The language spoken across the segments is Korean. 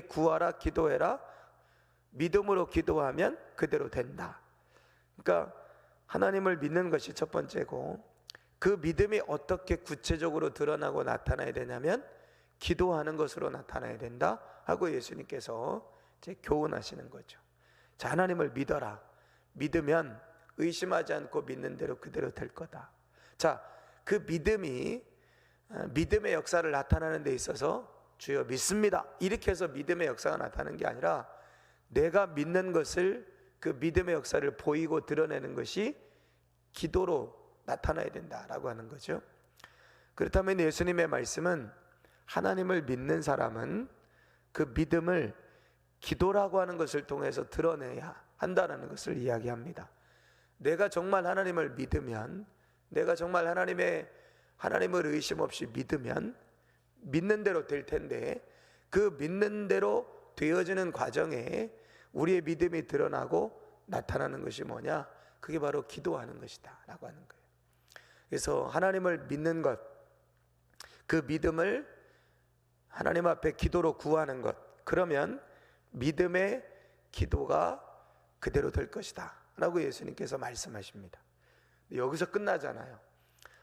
구하라, 기도해라. 믿음으로 기도하면 그대로 된다. 그러니까 하나님을 믿는 것이 첫 번째고, 그 믿음이 어떻게 구체적으로 드러나고 나타나야 되냐면 기도하는 것으로 나타나야 된다 하고 예수님께서 이제 교훈하시는 거죠. 자, 하나님을 믿어라. 믿으면 의심하지 않고 믿는 대로 그대로 될 거다. 자, 그 믿음이 믿음의 역사를 나타나는 데 있어서 주여 믿습니다 이렇게 해서 믿음의 역사가 나타나는 게 아니라, 내가 믿는 것을, 그 믿음의 역사를 보이고 드러내는 것이 기도로 나타나야 된다라고 하는 거죠. 그렇다면 예수님의 말씀은 하나님을 믿는 사람은 그 믿음을 기도라고 하는 것을 통해서 드러내야 한다는 것을 이야기합니다. 내가 정말 하나님을 믿으면, 내가 정말 하나님을 의심 없이 믿으면 믿는 대로 될 텐데, 그 믿는 대로 되어지는 과정에 우리의 믿음이 드러나고 나타나는 것이 뭐냐? 그게 바로 기도하는 것이다 라고 하는 거예요. 그래서 하나님을 믿는 것, 그 믿음을 하나님 앞에 기도로 구하는 것, 그러면 믿음의 기도가 그대로 될 것이다 라고 예수님께서 말씀하십니다. 여기서 끝나잖아요.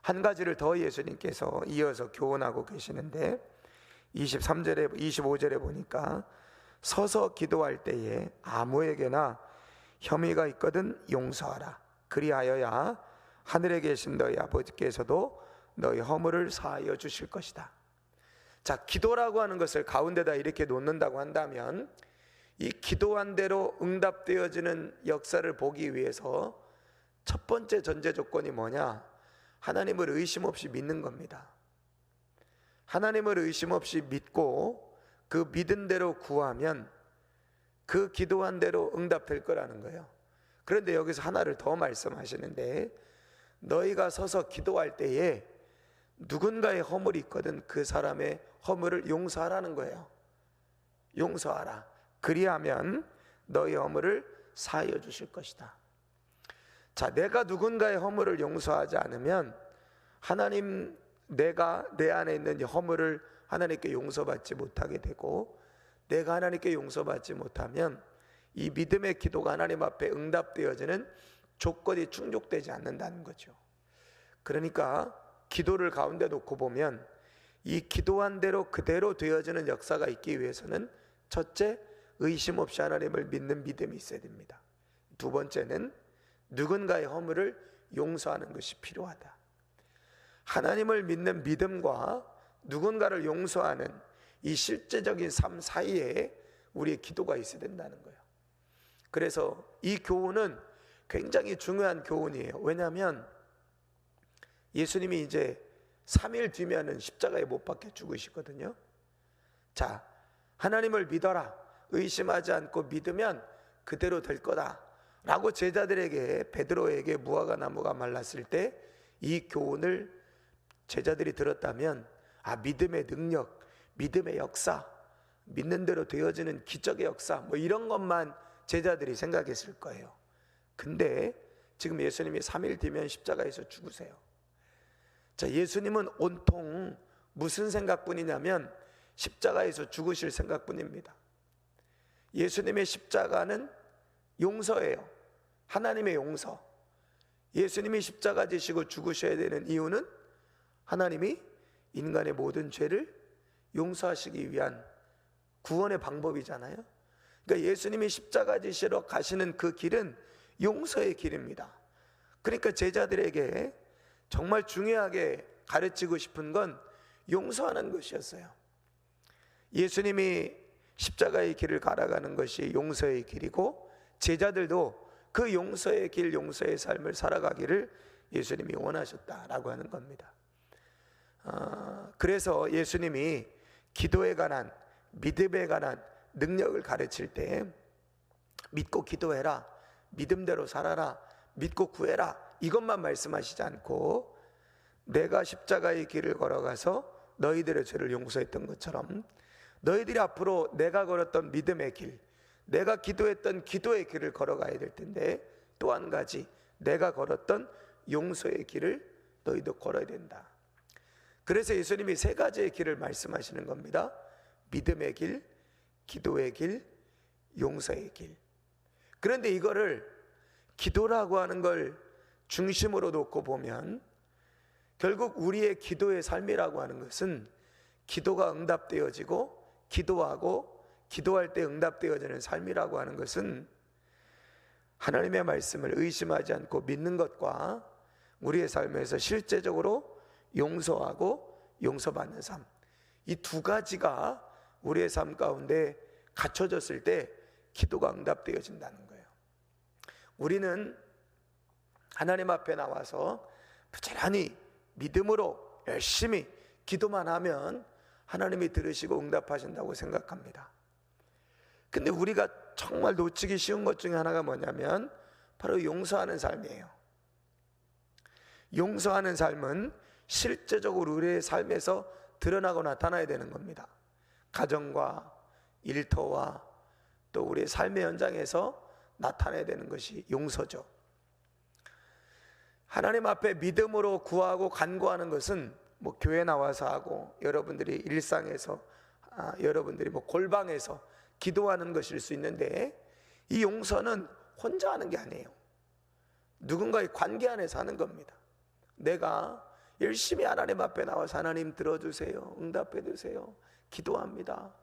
한 가지를 더 예수님께서 이어서 교훈하고 계시는데, 25절에 보니까 서서 기도할 때에 아무에게나 혐의가 있거든 용서하라. 그리하여야 하늘에 계신 너희 아버지께서도 너희 허물을 사하여 주실 것이다. 자, 기도라고 하는 것을 가운데다 이렇게 놓는다고 한다면, 이 기도한 대로 응답되어지는 역사를 보기 위해서 첫 번째 전제 조건이 뭐냐? 하나님을 의심 없이 믿는 겁니다. 하나님을 의심 없이 믿고 그 믿은 대로 구하면 그 기도한 대로 응답될 거라는 거예요. 그런데 여기서 하나를 더 말씀하시는데, 너희가 서서 기도할 때에 누군가의 허물이 있거든 그 사람의 허물을 용서하라는 거예요. 용서하라. 그리하면 너희 허물을 사하여 주실 것이다. 자, 내가 누군가의 허물을 용서하지 않으면 하나님, 내가 내 안에 있는 허물을 하나님께 용서받지 못하게 되고, 내가 하나님께 용서받지 못하면 이 믿음의 기도가 하나님 앞에 응답되어지는 조건이 충족되지 않는다는 거죠. 그러니까 기도를 가운데 놓고 보면 이 기도한 대로 그대로 되어지는 역사가 있기 위해서는 첫째, 의심 없이 하나님을 믿는 믿음이 있어야 됩니다. 두 번째는 누군가의 허물을 용서하는 것이 필요하다. 하나님을 믿는 믿음과 누군가를 용서하는 이 실제적인 삶 사이에 우리의 기도가 있어야 된다는 거예요. 그래서 이 교훈은 굉장히 중요한 교훈이에요. 왜냐하면 예수님이 이제 3일 뒤면은 십자가에 못 박혀 죽으시거든요. 자, 하나님을 믿어라. 의심하지 않고 믿으면 그대로 될 거다 라고 제자들에게, 베드로에게 무화과 나무가 말랐을 때 이 교훈을 제자들이 들었다면, 아, 믿음의 능력, 믿음의 역사, 믿는 대로 되어지는 기적의 역사, 뭐 이런 것만 제자들이 생각했을 거예요. 근데 지금 예수님이 3일 뒤면 십자가에서 죽으세요. 자, 예수님은 온통 무슨 생각뿐이냐면 십자가에서 죽으실 생각뿐입니다. 예수님의 십자가는 용서예요. 하나님의 용서. 예수님이 십자가 지시고 죽으셔야 되는 이유는 하나님이 인간의 모든 죄를 용서하시기 위한 구원의 방법이잖아요. 그러니까 예수님이 십자가 지시러 가시는 그 길은 용서의 길입니다. 그러니까 제자들에게 정말 중요하게 가르치고 싶은 건 용서하는 것이었어요. 예수님이 십자가의 길을 걸어가는 것이 용서의 길이고, 제자들도 그 용서의 길, 용서의 삶을 살아가기를 예수님이 원하셨다라고 하는 겁니다. 그래서 예수님이 기도에 관한, 믿음에 관한 능력을 가르칠 때 믿고 기도해라, 믿음대로 살아라, 믿고 구해라, 이것만 말씀하시지 않고 내가 십자가의 길을 걸어가서 너희들의 죄를 용서했던 것처럼 너희들이 앞으로 내가 걸었던 믿음의 길, 내가 기도했던 기도의 길을 걸어가야 될 텐데, 또 한 가지 내가 걸었던 용서의 길을 너희도 걸어야 된다. 그래서 예수님이 세 가지의 길을 말씀하시는 겁니다. 믿음의 길, 기도의 길, 용서의 길. 그런데 이거를 기도라고 하는 걸 중심으로 놓고 보면 결국 우리의 기도의 삶이라고 하는 것은 기도가 응답되어지고 기도하고 기도할 때 응답되어지는 삶이라고 하는 것은 하나님의 말씀을 의심하지 않고 믿는 것과 우리의 삶에서 실제적으로 용서하고 용서받는 삶, 이 두 가지가 우리의 삶 가운데 갖춰졌을 때 기도가 응답되어진다는 거예요. 우리는 하나님 앞에 나와서 부지런히 믿음으로 열심히 기도만 하면 하나님이 들으시고 응답하신다고 생각합니다. 근데 우리가 정말 놓치기 쉬운 것 중에 하나가 뭐냐면 바로 용서하는 삶이에요. 용서하는 삶은 실제적으로 우리의 삶에서 드러나고 나타나야 되는 겁니다. 가정과 일터와 또 우리의 삶의 현장에서 나타나야 되는 것이 용서죠. 하나님 앞에 믿음으로 구하고 간구하는 것은 뭐 교회 나와서 하고 여러분들이 일상에서 여러분들이 뭐 골방에서 기도하는 것일 수 있는데, 이 용서는 혼자 하는 게 아니에요. 누군가의 관계 안에서 하는 겁니다. 내가 열심히 하나님 앞에 나와서 하나님 들어주세요, 응답해 주세요, 기도합니다,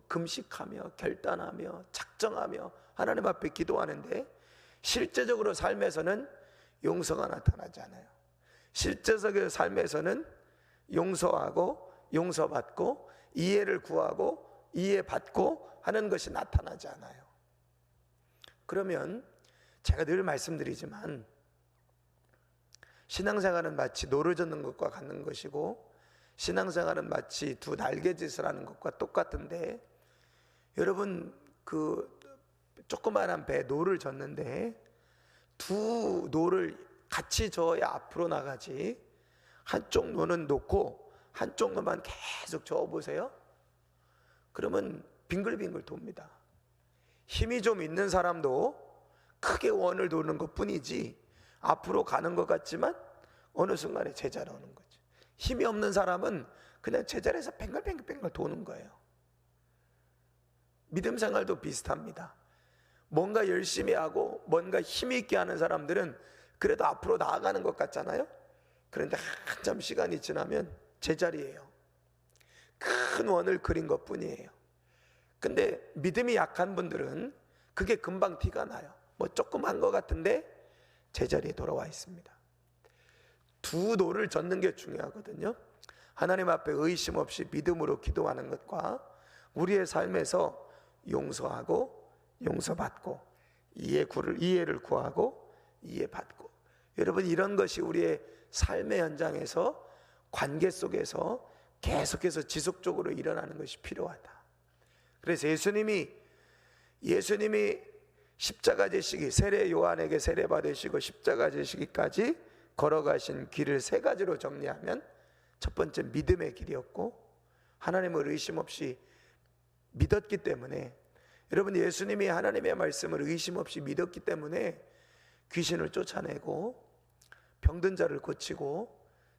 금식하며 결단하며 작정하며 하나님 앞에 기도하는데 실제적으로 삶에서는 용서가 나타나지 않아요. 실제적인 삶에서는 용서하고 용서받고 이해를 구하고 이해받고 하는 것이 나타나지 않아요. 그러면 제가 늘 말씀드리지만 신앙생활은 마치 노를 젓는 것과 같은 것이고 신앙생활은 마치 두 날개짓을 하는 것과 똑같은데, 여러분 그 조그마한 배 노를 젓는데 두 노를 같이 저어야 앞으로 나가지, 한쪽 노는 놓고 한쪽 노만 계속 저어보세요. 그러면 빙글빙글 돕니다. 힘이 좀 있는 사람도 크게 원을 도는 것 뿐이지 앞으로 가는 것 같지만 어느 순간에 제자로 오는 거죠. 힘이 없는 사람은 그냥 제자리에서 뱅글뱅글 도는 거예요. 믿음 생활도 비슷합니다. 뭔가 열심히 하고 뭔가 힘이 있게 하는 사람들은 그래도 앞으로 나아가는 것 같잖아요. 그런데 한참 시간이 지나면 제자리예요. 큰 원을 그린 것 뿐이에요. 근데 믿음이 약한 분들은 그게 금방 티가 나요. 뭐 조금 한 것 같은데 제자리에 돌아와 있습니다. 두 노를 젓는 게 중요하거든요. 하나님 앞에 의심 없이 믿음으로 기도하는 것과 우리의 삶에서 용서하고 용서받고 이해를 구하고 이해받고, 여러분 이런 것이 우리의 삶의 현장에서 관계 속에서 계속해서 지속적으로 일어나는 것이 필요하다. 그래서 예수님이 십자가 지시기, 세례 요한에게 세례 받으시고 십자가 지시기까지 걸어가신 길을 세 가지로 정리하면, 첫 번째 믿음의 길이었고 하나님을 의심 없이 믿었기 때문에, 여러분 예수님이 하나님의 말씀을 의심 없이 믿었기 때문에 귀신을 쫓아내고 병든 자를 고치고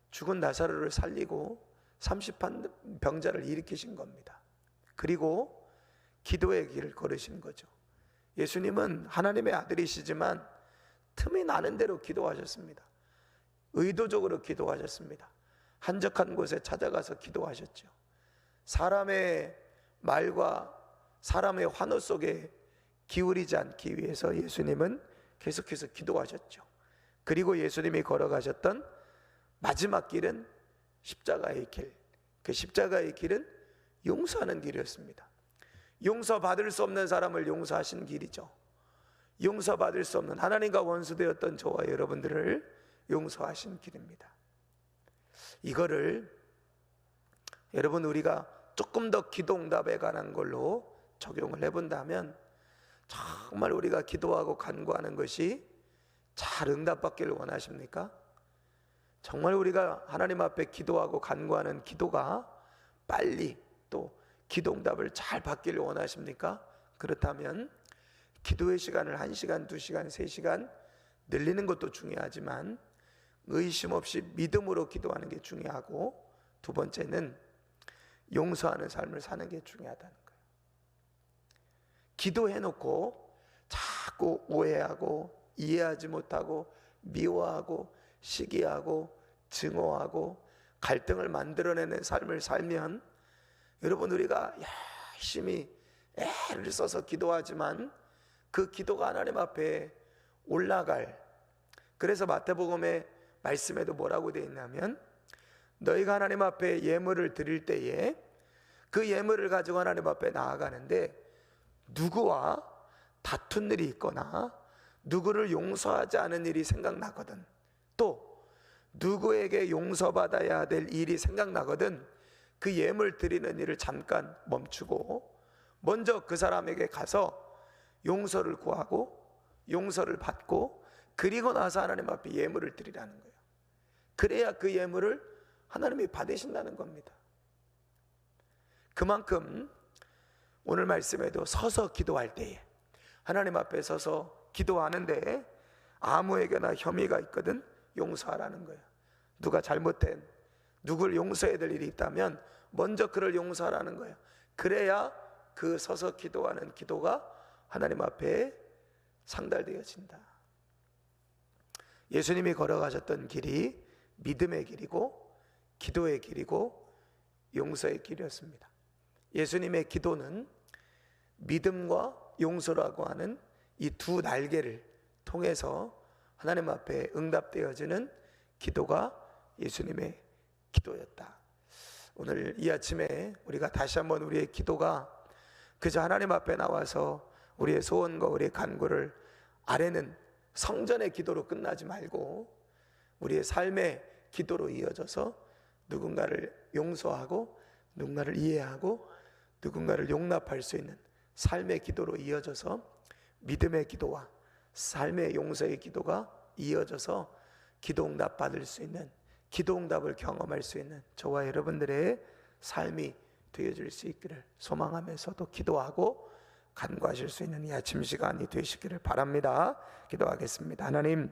죽은 나사로를 살리고 30한 병자를 일으키신 겁니다. 그리고 기도의 길을 걸으신 거죠. 예수님은 하나님의 아들이시지만 틈이 나는 대로 기도하셨습니다. 의도적으로 기도하셨습니다. 한적한 곳에 찾아가서 기도하셨죠. 사람의 말과 사람의 환호 속에 기울이지 않기 위해서 예수님은 계속해서 기도하셨죠. 그리고 예수님이 걸어가셨던 마지막 길은 십자가의 길, 그 십자가의 길은 용서하는 길이었습니다. 용서받을 수 없는 사람을 용서하신 길이죠. 용서받을 수 없는, 하나님과 원수되었던 저와 여러분들을 용서하신 길입니다. 이거를 여러분 우리가 조금 더 기도 응답에 관한 걸로 적용을 해본다면 정말 우리가 기도하고 간구하는 것이 잘 응답받기를 원하십니까? 정말 우리가 하나님 앞에 기도하고 간구하는 기도가 빨리 또 기도 응답을 잘 받기를 원하십니까? 그렇다면 기도의 시간을 1시간, 2시간, 3시간 늘리는 것도 중요하지만 의심 없이 믿음으로 기도하는 게 중요하고, 두 번째는 용서하는 삶을 사는 게 중요하다는 거예요. 기도해놓고 자꾸 오해하고 이해하지 못하고 미워하고 시기하고 증오하고 갈등을 만들어내는 삶을 살면, 여러분, 우리가 열심히 애를 써서 기도하지만 그 기도가 하나님 앞에 올라갈, 그래서 마태복음의 말씀에도 뭐라고 되어 있냐면, 너희가 하나님 앞에 예물을 드릴 때에 그 예물을 가지고 하나님 앞에 나아가는데 누구와 다툰 일이 있거나 누구를 용서하지 않은 일이 생각나거든, 또 누구에게 용서받아야 될 일이 생각나거든, 그 예물 드리는 일을 잠깐 멈추고 먼저 그 사람에게 가서 용서를 구하고 용서를 받고, 그리고 나서 하나님 앞에 예물을 드리라는 거예요. 그래야 그 예물을 하나님이 받으신다는 겁니다. 그만큼 오늘 말씀에도 서서 기도할 때에, 하나님 앞에 서서 기도하는데 아무에게나 혐의가 있거든 용서하라는 거예요. 누가 잘못된, 누굴 용서해야 될 일이 있다면 먼저 그를 용서하라는 거예요. 그래야 그 서서 기도하는 기도가 하나님 앞에 상달되어진다. 예수님이 걸어가셨던 길이 믿음의 길이고 기도의 길이고 용서의 길이었습니다. 예수님의 기도는 믿음과 용서라고 하는 이 두 날개를 통해서 하나님 앞에 응답되어지는 기도가 예수님의 기도였다. 오늘 이 아침에 우리가 다시 한번 우리의 기도가 그저 하나님 앞에 나와서 우리의 소원과 우리의 간구를 아뢰는 성전의 기도로 끝나지 말고 우리의 삶의 기도로 이어져서 누군가를 용서하고 누군가를 이해하고 누군가를 용납할 수 있는 삶의 기도로 이어져서 믿음의 기도와 삶의 용서의 기도가 이어져서 기도응답 받을 수 있는, 기도응답을 경험할 수 있는 저와 여러분들의 삶이 되어질 수 있기를 소망하면서도 기도하고 간구하실 수 있는 이 아침 시간이 되시기를 바랍니다. 기도하겠습니다. 하나님,